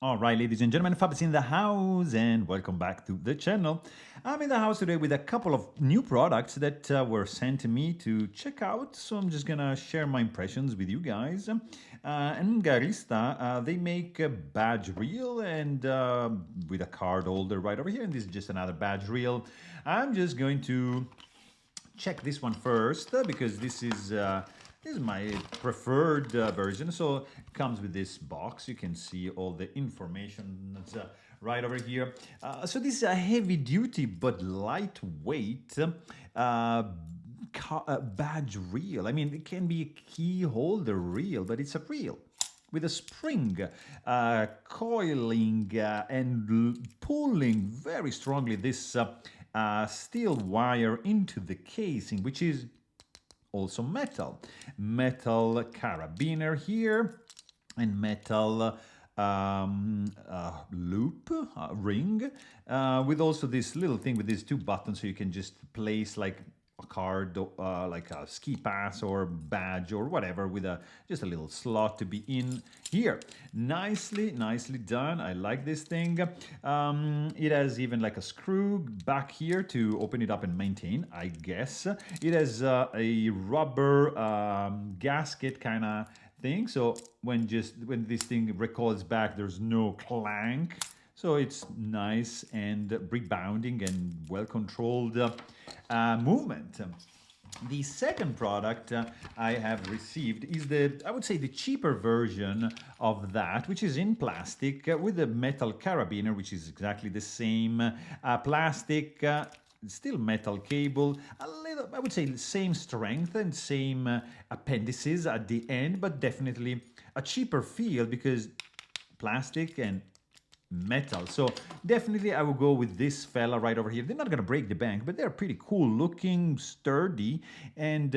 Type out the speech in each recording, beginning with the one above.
All right, ladies and gentlemen, Fablades in the house, and welcome back to the channel. I'm in the house today with a couple of new products that were sent to me to check out, so I'm just gonna share my impressions with you guys. Mngarista, they make a badge reel and with a card holder right over here, and this is just another badge reel. I'm just going to check this one first because this is my preferred version. So it comes with this box. You can see all the information that's right over here. So this is a heavy duty but lightweight badge reel. I mean, it can be a key holder reel, but it's a reel with a spring coiling and pulling very strongly this steel wire into the casing, which is also metal carabiner here, and metal loop ring with also this little thing with these two buttons, so you can just place like a card, like a ski pass or badge or whatever, with just a little slot to be in here. Nicely done. I like this thing. It has even like a screw back here to open it up and maintain, I guess. It has a rubber gasket kind of thing, so when this thing recoils back, there's no clank. So it's nice and rebounding and well-controlled movement. The second product I have received is I would say the cheaper version of that, which is in plastic with a metal carabiner, which is exactly the same plastic, still metal cable, a little, I would say, the same strength and same appendices at the end, but definitely a cheaper feel because plastic and metal. So definitely I will go with this fella right over here. They're not gonna break the bank, but they're pretty cool looking, sturdy, and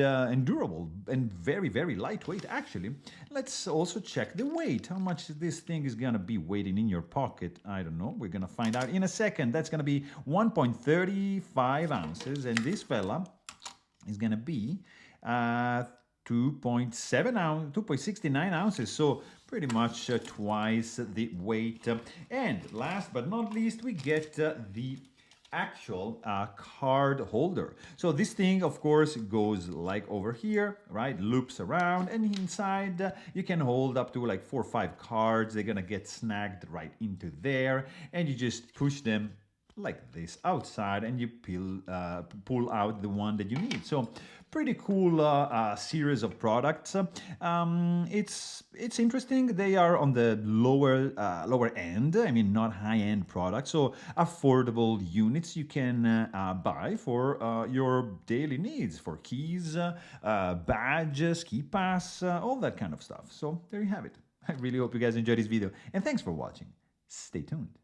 durable, and very lightweight actually. Let's also check the weight. How much this thing is gonna be weighing in your pocket, I don't know. We're gonna find out in a second. That's gonna be 1.35 ounces, and this fella is gonna be 2.69 ounces, so pretty much twice the weight. And last but not least, we get the actual card holder. So this thing, of course, goes like over here, right? Loops around, and inside you can hold up to like 4 or 5 cards. They're gonna get snagged right into there, and you just push them like this outside, and you pull out the one that you need. So pretty cool series of products. It's interesting. They are on the lower end. I mean, not high-end products, so affordable units you can buy for your daily needs, for keys, badges, ski pass, all that kind of stuff. So there you have it. I really hope you guys enjoyed this video, and thanks for watching. Stay tuned.